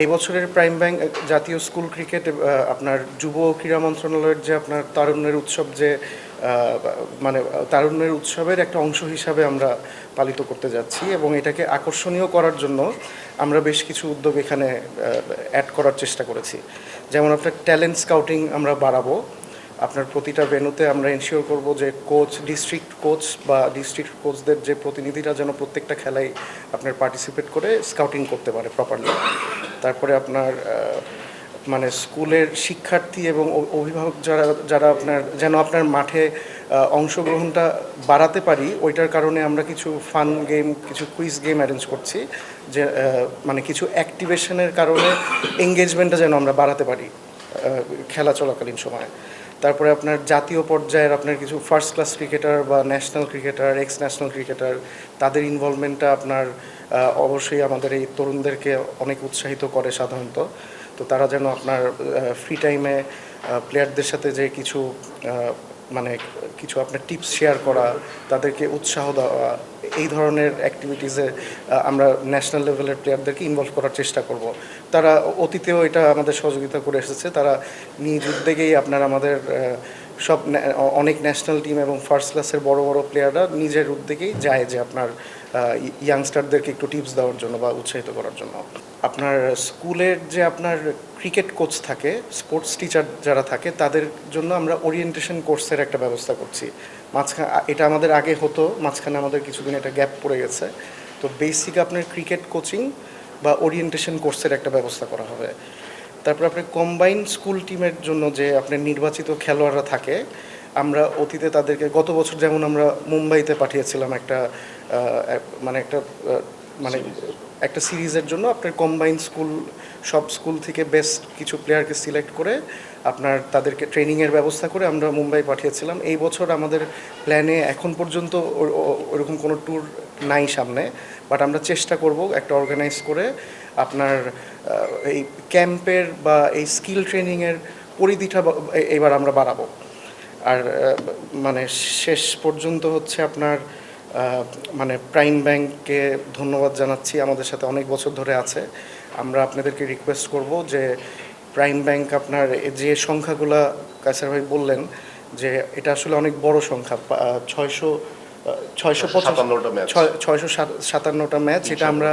এই বছরের prime bank জাতীয় স্কুল ক্রিকেট আপনার যুব ক্রীড়া মন্ত্রণালয়ের যে আপনার তারুণ্যের উৎসব যে মানে তারুণ্যের উৎসবের একটা অংশ হিসাবে আমরা পালিত করতে যাচ্ছি এবং এটাকে আকর্ষণীয় করার জন্য আমরা বেশ কিছু উদ্যোগ এখানে অ্যাড করার চেষ্টা করেছি। যেমন আপনার ট্যালেন্ট স্কাউটিং আমরা বাড়াবো। আপনার প্রতিটা ভেন্যুতে আমরা এনশিওর করব যে কোচ, ডিস্ট্রিক্ট কোচ বা ডিস্ট্রিক্ট কোচদের যে প্রতিনিধিরা যেন প্রত্যেকটা খেলায় আপনার পার্টিসিপেট করে স্কাউটিং করতে পারে প্রপারলি। তারপরে আপনার মানে স্কুলের শিক্ষার্থী এবং অভিভাবক যারা যারা আপনার যেন আপনার মাঠে অংশগ্রহণটা বাড়াতে পারি, ওইটার কারণে আমরা কিছু ফান গেম, কিছু কুইজ গেম অ্যারেঞ্জ করছি, যে মানে কিছু অ্যাক্টিভেশনের কারণে এঙ্গেজমেন্টটা যেন আমরা বাড়াতে পারি খেলা চলাকালীন সময়। তারপরে আপনার জাতীয় পর্যায়ের আপনার কিছু ফার্স্ট ক্লাস ক্রিকেটার বা national cricketer, x national cricketer, তাদের ইনভলভমেন্টটা আপনার অবশ্যই আমাদের এই তরুণদেরকে অনেক উৎসাহিত করে সাধারণত। তো তারা যেন আপনার ফ্রি টাইমে প্লেয়ারদের সাথে যে কিছু মানে কিছু আপনার টিপস শেয়ার করা, তাদেরকে উৎসাহ দেওয়া, এই ধরনের অ্যাক্টিভিটিসে আমরা ন্যাশনাল লেভেলের প্লেয়ারদেরকে ইনভলভ করার চেষ্টা করব। তারা অতীতেও এটা আমাদের সহযোগিতা করে এসেছে। তারা নিজ উদ্যোগেই আপনার আমাদের সব অনেক ন্যাশনাল টিম এবং ফার্স্ট ক্লাসের বড় বড় প্লেয়াররা নিজের উদ্যোগেই যায় যে আপনার ইয়াংস্টারদেরকে একটু টিপস দেওয়ার জন্য বা উৎসাহিত করার জন্য। আপনার স্কুলের যে আপনার ক্রিকেট কোচ থাকে, স্পোর্টস টিচার যারা থাকে, তাদের জন্য আমরা ওরিয়েন্টেশন কোর্সের একটা ব্যবস্থা করছি। মাঝখানে এটা আমাদের আগে হতো, মাঝখানে আমাদের কিছুদিন এটা গ্যাপ পড়ে গেছে। তো বেসিক আপনার ক্রিকেট কোচিং বা ওরিয়েন্টেশন কোর্সের একটা ব্যবস্থা করা হবে। তারপর আপনার কম্বাইন স্কুল টিমের জন্য যে আপনার নির্বাচিত খেলোয়াড়রা থাকে, আমরা অতীতে তাদেরকে গত বছর যেমন আমরা মুম্বাইতে পাঠিয়েছিলাম একটা মানে একটা সিরিজের জন্য আপনার কম্বাইন স্কুল, সব স্কুল থেকে বেস্ট কিছু প্লেয়ারকে সিলেক্ট করে আপনার তাদেরকে ট্রেনিংয়ের ব্যবস্থা করে আমরা মুম্বাই পাঠিয়েছিলাম। এই বছর আমাদের প্ল্যানে এখন পর্যন্ত ওরকম কোনো ট্যুর নাই সামনে, বাট আমরা চেষ্টা করব একটা অর্গানাইজ করে আপনার এই ক্যাম্পের বা এই স্কিল ট্রেনিংয়ের পরিধিটা এবার আমরা বাড়াবো। আর মানে শেষ পর্যন্ত হচ্ছে আপনার মানে প্রাইম ব্যাংককে ধন্যবাদ জানাচ্ছি, আমাদের সাথে অনেক বছর ধরে আছে। আমরা আপনাদেরকে রিকোয়েস্ট করব যে প্রাইম ব্যাংক আপনার যে সংখ্যাগুলা কায়সার ভাই বললেন, যে এটা আসলে অনেক বড় সংখ্যা, 657টা ম্যাচ। এটা আমরা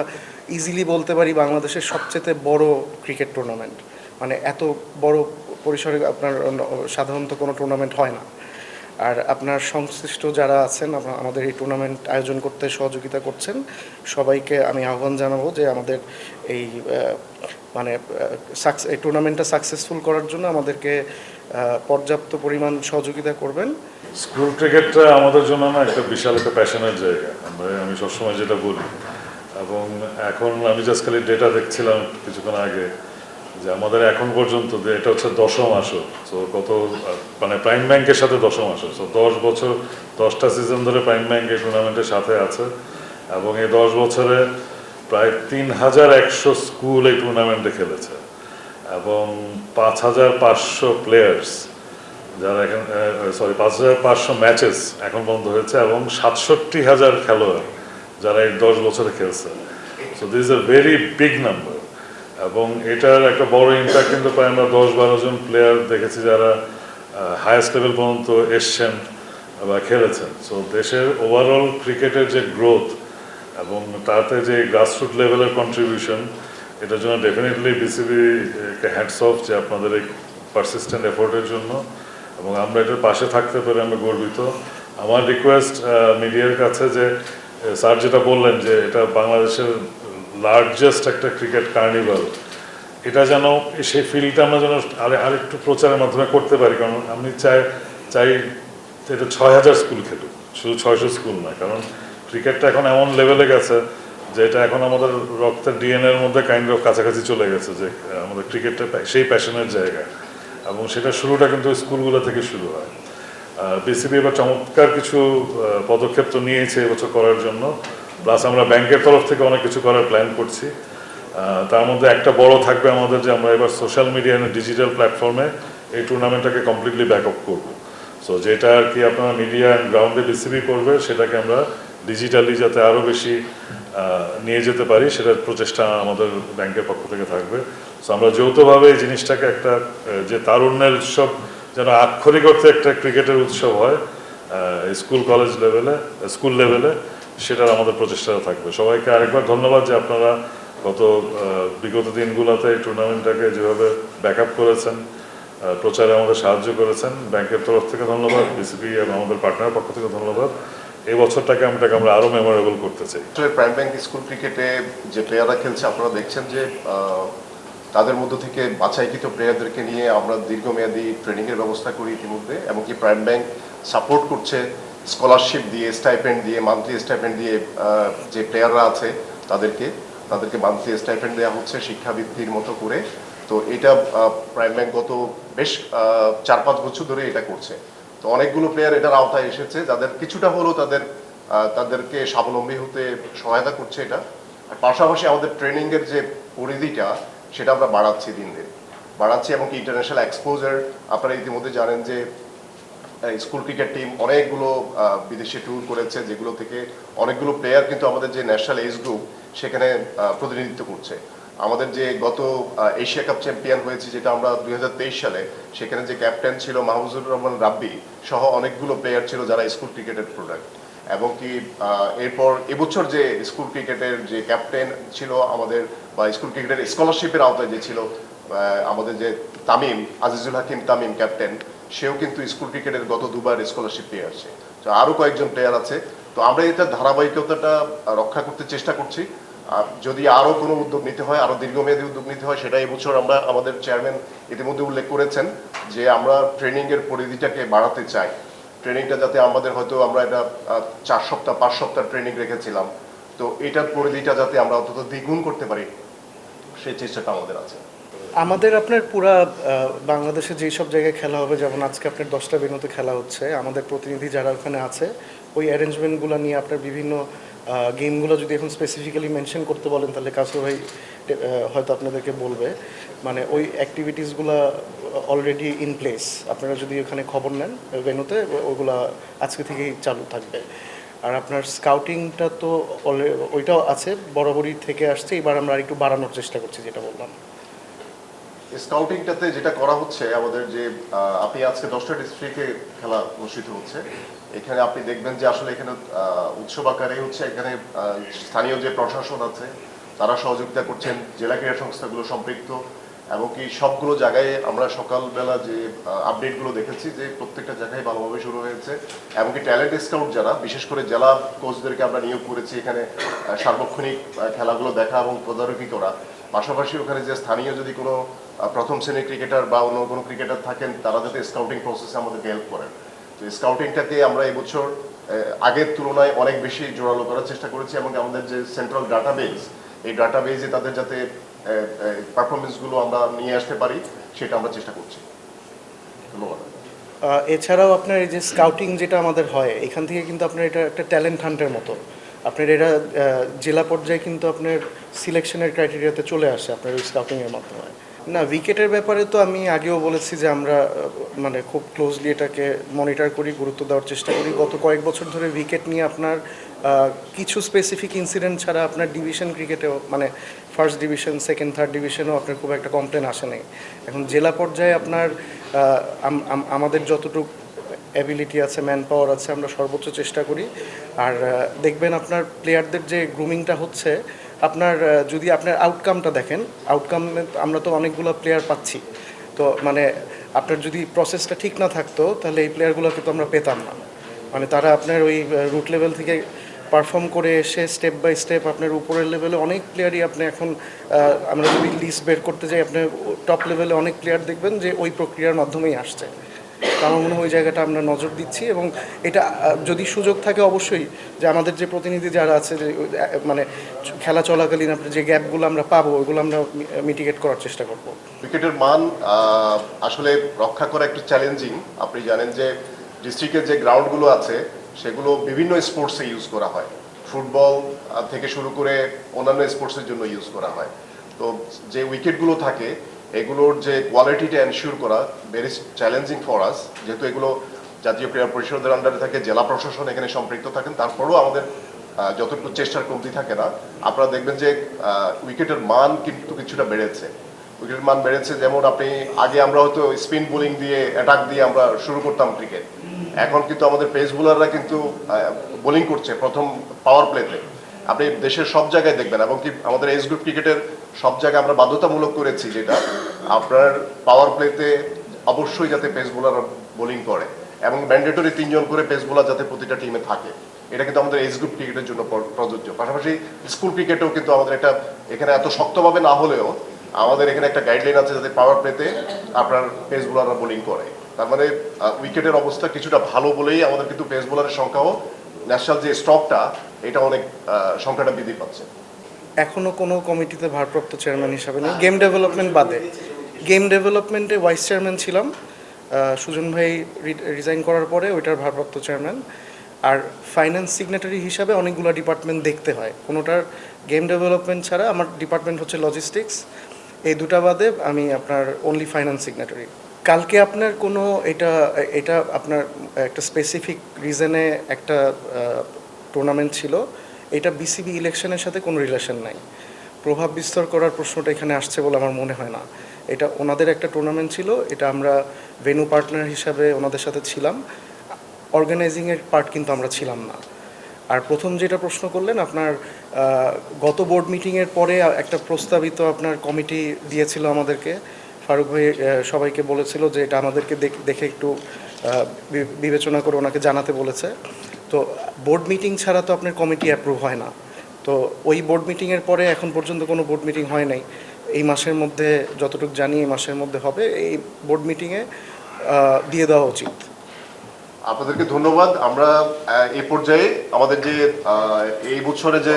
ইজিলি বলতে পারি বাংলাদেশের সবচেয়ে বড় ক্রিকেট টুর্নামেন্ট। মানে এত বড় পরিসরে আপনার সাধারণত কোনো টুর্নামেন্ট হয় না। আর আপনার সংশ্লিষ্ট যারা আছেন আমাদের এই টুর্নামেন্ট আয়োজন করতে সহযোগিতা করছেন, সবাইকে আমি আহ্বান জানাবো যে আমাদের এই মানে এই টুর্নামেন্টটা সাকসেসফুল করার জন্য আমাদেরকে পর্যাপ্ত পরিমাণ সহযোগিতা করবেন। স্কুল ক্রিকেটটা আমাদের জন্য না একটা বিশাল একটা প্যাশনের জায়গা, আমি সবসময় যেটা বলি। এবং এখন আমি জাস্ট খালি ডেটা দেখছিলাম কিছুক্ষণ আগে যে আমাদের এখন পর্যন্ত এটা হচ্ছে 10ম আসর। সো কত মানে প্রাইম ব্যাংকের সাথে 10ম আসর। সো 10 বছর 10টা সিজন ধরে প্রাইম ব্যাংক এই টুর্নামেন্টের সাথে আছে এবং এই 10 বছরে প্রায় 3100 স্কুল এই টুর্নামেন্টে খেলেছে এবং 5500 প্লেয়ার্স যারা এখন 5500 ম্যাচেস এখন বন্ধ হয়েছে এবং 67,000 খেলোয়াড় যারা এই 10 বছরে খেলছে। So this is a very big number এবং এটার একটা বড় ইম্প্যাক্ট কিন্তু প্রায় আমরা 10-12 জন প্লেয়ার দেখেছি যারা হায়েস্ট লেভেল পর্যন্ত এসছেন বা খেলেছেন। সো দেশের ওভারঅল ক্রিকেটের যে গ্রোথ এবং তাতে যে গ্রাসরুট লেভেলের কন্ট্রিবিউশন, এটার জন্য ডেফিনেটলি বিসিবিকে হ্যাটস অফ যে আপনাদের এই পারসিস্টেন্ট এফোর্টের জন্য, এবং আমরা এটার পাশে থাকতে পেরে আমি গর্বিত। আমার রিকোয়েস্ট মিডিয়ার কাছে যে স্যার যেটা বললেন যে এটা বাংলাদেশের লার্জেস্ট একটা ক্রিকেট কার্নিভাল, এটা যেন সেই ফিল্ডটা আমরা যেন আরেকটু প্রচারের মাধ্যমে করতে পারি। কারণ আমি চাই এটা 6000 স্কুল খেলুক, শুধু 600 স্কুল নয়। কারণ ক্রিকেটটা এখন এমন লেভেলে গেছে যে এটা এখন আমাদের রক্তের ডিএনএর মধ্যে কাইন্ড অফ কাছাকাছি চলে গেছে, যে আমাদের ক্রিকেটটা সেই প্যাশনের জায়গা এবং সেটা শুরুটা কিন্তু স্কুলগুলো থেকে শুরু হয়। বিসিবি এবার চমৎকার কিছু পদক্ষেপ তো নিয়েছে এবছর করার জন্য, প্লাস আমরা ব্যাংকের তরফ থেকে অনেক কিছু করার প্ল্যান করছি। তার মধ্যে একটা বড় থাকবে আমাদের যে আমরা এবার সোশ্যাল মিডিয়া ডিজিটাল প্ল্যাটফর্মে এই টুর্নামেন্টটাকে কমপ্লিটলি ব্যাক আপ করবো। সো যেটা আর কি আপনারা মিডিয়া অ্যান্ড গ্রাউন্ডে বিসিবি করবে, সেটাকে আমরা ডিজিটালি যাতে আরও বেশি নিয়ে যেতে পারি, সেটার প্রচেষ্টা আমাদের ব্যাংকের পক্ষ থেকে থাকবে। সো আমরা যৌথভাবে এই জিনিসটাকে একটা যে তারুণ্যের উৎসব যেন আক্ষরিক অর্থে একটা ক্রিকেটের উৎসব হয় স্কুল কলেজ লেভেলে, স্কুল লেভেলে, সেটার আমাদের প্রচেষ্টা থাকবে। সবাইকে আরেকবার ধন্যবাদ যে আপনারা গত বিগত দিনগুলোতে এই টুর্নামেন্টটাকে যেভাবে ব্যাক আপ করেছেন, প্রচারে আমাদের সাহায্য করেছেন। ব্যাংকের তরফ থেকে ধন্যবাদ, বিসিবি এবং আমাদের পার্টনার পক্ষ থেকে ধন্যবাদ। এই বছরটাকে আমরা আরও মেমোরেবল করতে চাই। প্রাইম ব্যাংক স্কুল ক্রিকেটে যে প্লেয়াররা খেলছে, আপনারা দেখছেন যে তাদের মধ্য থেকে বাছাইকৃত প্লেয়ারদেরকে নিয়ে আমরা দীর্ঘমেয়াদী ট্রেনিংয়ের ব্যবস্থা করি ইতিমধ্যে, এমনকি প্রাইম ব্যাংক সাপোর্ট করছে স্কলারশিপ দিয়ে, স্টাইপেন্ড দিয়ে, মান্থলি স্টাইপেন্ড দিয়ে যে প্লেয়াররা আছে তাদেরকে মান্থলি স্টাইপেন্ড দেওয়া হচ্ছে শিক্ষাবৃত্তির মতো করে। তো এটা প্রাইম ব্যাংক গত বেশ 4-5 বছর ধরে এটা করছে। তো অনেকগুলো প্লেয়ার এটার আওতায় এসেছে, যাদের কিছুটা হলেও তাদেরকে স্বাবলম্বী হতে সহায়তা করছে এটা। আর পাশাপাশি আমাদের ট্রেনিংয়ের যে পরিধিটা সেটা আমরা বাড়াচ্ছি, দিন দিন বাড়াচ্ছি, এবং ইন্টারন্যাশনাল এক্সপোজার আপনারা ইতিমধ্যে জানেন যে স্কুল ক্রিকেট টিম অনেকগুলো বিদেশে ট্যুর করেছে, যেগুলো থেকে অনেকগুলো প্লেয়ার কিন্তু আমাদের যে ন্যাশনাল এজ গ্রুপ সেখানে প্রতিনিধিত্ব করছে। আমাদের যে গত এশিয়া কাপ চ্যাম্পিয়ন হয়েছে, যেটা আমরা 2023 সালে, সেখানে যে ক্যাপ্টেন ছিল মাহফুজুর রহমান রাব্বি সহ অনেকগুলো প্লেয়ার ছিল যারা স্কুল ক্রিকেটের প্রোডাক্ট। এবং কি এরপর এবছর যে স্কুল ক্রিকেটের যে ক্যাপ্টেন ছিল আমাদের, বা স্কুল ক্রিকেটের স্কলারশিপের আওতায় যে ছিল আমাদের যে তামিম, আজিজুল হাকিম তামিম ক্যাপ্টেন, সেও কিন্তু স্কুল ক্রিকেটের গত 2বার স্কলারশিপ পেয়ে আসছে। তো আরও কয়েকজন প্লেয়ার আছে। তো আমরা এটা ধারাবাহিকতাটা রক্ষা করতে চেষ্টা করছি। যদি আরও কোনো উদ্যোগ নিতে হয়, আরও দীর্ঘমেয়াদী উদ্যোগ নিতে হয়, সেটা এবছর আমরা, আমাদের চেয়ারম্যান ইতিমধ্যে উল্লেখ করেছেন যে আমরা ট্রেনিংয়ের পরিধিটাকে বাড়াতে চাই। ট্রেনিংটা যাতে আমাদের, হয়তো আমরা এটা 4 সপ্তাহ 5 সপ্তাহ ট্রেনিং রেখেছিলাম, তো এটার পরিধিটা যাতে আমরা অন্তত দ্বিগুণ করতে পারি, সেই চেষ্টাটা আমাদের আছে। আমাদের আপনার পুরা বাংলাদেশে যেই সব জায়গায় খেলা হবে, যেমন আজকে আপনার 10টা ভেন্যুতে খেলা হচ্ছে, আমাদের প্রতিনিধি যারা ওখানে আছে ওই অ্যারেঞ্জমেন্টগুলো নিয়ে আপনার বিভিন্ন গেমগুলো যদি এখন স্পেসিফিক্যালি মেনশন করতে বলেন, তাহলে কাসুর ভাই হয়তো আপনাদেরকে বলবে। মানে ওই অ্যাক্টিভিটিসগুলো অলরেডি ইন প্লেস। আপনারা যদি ওখানে খবর নেন ভেন্যুতে, ওইগুলা আজকে থেকেই চালু থাকবে। আর আপনার স্কাউটিংটা তো ওইটাও আছে, বরাবরই থেকে আসছে, এবার আমরা আরেকটু বাড়ানোর চেষ্টা করছি, যেটা বললাম। স্কাউটিংটাতে যেটা করা হচ্ছে আমাদের, যে আপনি আজকে 10টা ডিস্ট্রিক্টে খেলা অনুষ্ঠিত হচ্ছে, এখানে আপনি দেখবেন যে আসলে এখানে উৎসব আকারে হচ্ছে, এখানে স্থানীয় যে প্রশাসন আছে তারা সহযোগিতা করছেন, জেলা ক্রীড়া সংস্থাগুলো সম্পৃক্ত, এবং কি সবগুলো জায়গায় আমরা সকালবেলা যে আপডেটগুলো দেখেছি যে প্রত্যেকটা জায়গায় ভালোভাবে শুরু হয়েছে। এমনকি ট্যালেন্ট স্কাউট যারা, বিশেষ করে জেলা কোচদেরকে আমরা নিয়োগ করেছি এখানে সার্বক্ষণিক খেলাগুলো দেখা এবং তদারকি করা। পাশাপাশি ওখানে যে স্থানীয় যদি কোনো প্রথম শ্রেণীর ক্রিকেটার বা অন্য কোনো ক্রিকেটার থাকেন, তারা যাতে স্কাউটিং প্রসেসে আমাদেরকে হেল্প করেন। তো স্কাউটিংটাকে আমরা এবছর আগের তুলনায় অনেক বেশি জোরালো করার চেষ্টা করেছি, এবং আমাদের যে সেন্ট্রাল ডাটাবেজ, এই ডাটাবেজে তাদের যাতে পারফরমেন্সগুলো আমরা নিয়ে আসতে পারি, সেটা আমরা চেষ্টা করছি। ধন্যবাদ। এছাড়াও আপনার এই যে স্কাউটিং যেটা আমাদের হয়, এখান থেকে কিন্তু আপনার এটা একটা ট্যালেন্ট হান্টের মতো। আপনার এরা জেলা পর্যায়ে কিন্তু আপনার সিলেকশনের ক্রাইটেরিয়াতে চলে আসে আপনার ওই স্কাউটিংয়ের মাধ্যমে। না, উইকেটের ব্যাপারে তো আমি আগেও বলেছি যে আমরা মানে খুব ক্লোজলি এটাকে মনিটর করি, গুরুত্ব দেওয়ার চেষ্টা করি। গত কয়েক বছর ধরে উইকেট নিয়ে আপনার কিছু স্পেসিফিক ইনসিডেন্ট ছাড়া আপনার ডিভিশন ক্রিকেটেও, মানে ফার্স্ট ডিভিশন, সেকেন্ড, থার্ড ডিভিশনেও আপনার খুব একটা কমপ্লেন আসে নাই। এখন জেলা পর্যায়ে আপনার আমাদের যতটুকু অ্যাবিলিটি আছে, ম্যান পাওয়ার আছে, আমরা সর্বোচ্চ চেষ্টা করি। আর দেখবেন আপনার প্লেয়ারদের যে গ্রুমিংটা হচ্ছে, আপনার যদি আপনার আউটকামটা দেখেন, আউটকামে আমরা তো অনেকগুলো প্লেয়ার পাচ্ছি। তো মানে আপনার যদি প্রসেসটা ঠিক না থাকতো, তাহলে এই প্লেয়ারগুলোকে তো আমরা পেতাম না। মানে তারা আপনার ওই রুট লেভেল থেকে পারফর্ম করে এসে স্টেপ বাই স্টেপ আপনার উপরের লেভেলে অনেক প্লেয়ারই আপনি এখন, আমরা যদি লিস্ট বের করতে যাই, আপনার টপ লেভেলে অনেক প্লেয়ার দেখবেন যে ওই প্রক্রিয়ার মাধ্যমেই আসছে। আমার মনে হয় ওই জায়গাটা আমরা নজর দিচ্ছি, এবং এটা যদি সুযোগ থাকে অবশ্যই যে আমাদের যে প্রতিনিধি যারা আছে, যে মানে খেলা চলাকালীন আপনার যে গ্যাপগুলো আমরা পাবো, ওইগুলো আমরা মিটিগেট করার চেষ্টা করব। ক্রিকেটের মান আসলে রক্ষা করা একটু চ্যালেঞ্জিং। আপনি জানেন যে ডিস্ট্রিক্টের যে গ্রাউন্ডগুলো আছে সেগুলো বিভিন্ন স্পোর্টসে ইউজ করা হয়, ফুটবল থেকে শুরু করে অন্যান্য স্পোর্টসের জন্য ইউজ করা হয়। তো যে উইকেটগুলো থাকে, এগুলোর যে কোয়ালিটিটা এনশিওর করা ভেরি চ্যালেঞ্জিং ফর আস, যেহেতু এগুলো জাতীয় ক্রীড়া পরিষদের আন্ডারে থাকে, জেলা প্রশাসন এখানে সম্পৃক্ত থাকেন, তারপরেও আমাদের যতটুকু চেষ্টার কমতি থাকে না, আপনারা দেখবেন যে উইকেটের মান কিন্তু কিছুটা বেড়েছে। উইকেটের মান বেড়েছে, যেমন আপনি আগে আমরা হয়তো স্পিন বোলিং দিয়ে অ্যাটাক দিয়ে আমরা শুরু করতাম ক্রিকেট, এখন কিন্তু আমাদের পেস বোলাররা কিন্তু বোলিং করছে প্রথম পাওয়ার প্লেতে। আপনি দেশের সব জায়গায় দেখবেন, এবং কি আমাদের এজ গ্রুপ ক্রিকেটের সব জায়গায় আমরা বাধ্যতামূলক করেছি যেটা আপনার পাওয়ার প্লেতে অবশ্যই যাতে পেস বোলার বোলিং করে, এবং ম্যান্ডেটরি 3 জন করে পেস বোলার যাতে প্রতিটা টিমে থাকে। এটা কিন্তু আমাদের এজ গ্রুপ ক্রিকেটের জন্য প্রযোজ্য। পাশাপাশি স্কুল ক্রিকেটেও কিন্তু আমাদের একটা এখানে এত শক্তভাবে না হলেও আমাদের এখানে একটা গাইডলাইন আছে যাতে পাওয়ার প্লেতে আপনার পেস বোলাররা বোলিং করে। তার মানে উইকেটের অবস্থা কিছুটা ভালো বলেই আমাদের কিন্তু পেস বোলারের সংখ্যাও ন্যাশনাল যে স্টকটা এটা অনেক সংখ্যাটা বৃদ্ধি পাচ্ছে। এখনো কোনো কমিটিতে ভারপ্রাপ্ত চেয়ারম্যান হিসাবে নেই, গেম ডেভেলপমেন্ট বাদে। গেম ডেভেলপমেন্টে ভাইস চেয়ারম্যান ছিলাম, সুজন ভাই রিজাইন করার পরে ওইটার ভারপ্রাপ্ত চেয়ারম্যান। আর ফাইন্যান্স সিগনেটারি হিসাবে অনেকগুলো ডিপার্টমেন্ট দেখতে হয়, কোনোটার গেম ডেভেলপমেন্ট ছাড়া আমার ডিপার্টমেন্ট হচ্ছে লজিস্টিক্স, এই দুটা বাদে আমি আপনার অনলি ফাইন্যান্স সিগনেটারি। কালকে আপনার কোনো এটা আপনার একটা স্পেসিফিক রিজনে একটা টুর্নামেন্ট ছিল, এটা বিসিবি ইলেকশনের সাথে কোনো রিলেশন নাই। প্রভাব বিস্তার করার প্রশ্নটা এখানে আসছে বলে আমার মনে হয় না। এটা ওনাদের একটা টুর্নামেন্ট ছিল, এটা আমরা ভেন্যু পার্টনার হিসাবে ওনাদের সাথে ছিলাম, অর্গানাইজিংয়ের পার্ট কিন্তু আমরা ছিলাম না। আর প্রথম যেটা প্রশ্ন করলেন আপনার, গত বোর্ড মিটিংয়ের পরে একটা প্রস্তাবিত আপনার কমিটি দিয়েছিল আমাদেরকে, ফারুক ভাই সবাইকে বলেছিল যে এটা আমাদেরকে দেখে একটু বিবেচনা করে ওনাকে জানাতে বলেছে। তো বোর্ড মিটিং ছাড়া তো আপনার কমিটি অ্যাপ্রুভ হয় না। তো ওই বোর্ড মিটিংয়ের পরে এখন পর্যন্ত কোনো বোর্ড মিটিং হয় নাই। এই মাসের মধ্যে যতটুকু জানি এই মাসের মধ্যে হবে, এই বোর্ড মিটিংয়ে দিয়ে দেওয়া উচিত। আপনাদেরকে ধন্যবাদ। আমরা এই পর্যায়ে আমাদের যে এই বছরে যে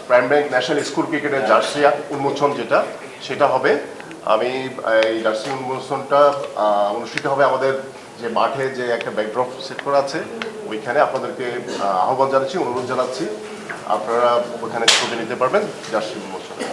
প্রাইম ব্যাংক ন্যাশনাল স্কুল ক্রিকেটের জার্সি উন্মোচন সেটা হবে। আমি এই জার্সি উন্মোচনটা অনুষ্ঠিত হবে আমাদের যে মাঠে যে একটা ব্যাকড্রপ সেট করা আছে ওইখানে। আপনাদেরকে আহ্বান জানাচ্ছি, অনুরোধ জানাচ্ছি, আপনারা ওখানে ছবি নিতে পারবেন জার্সি উন্মোচনে।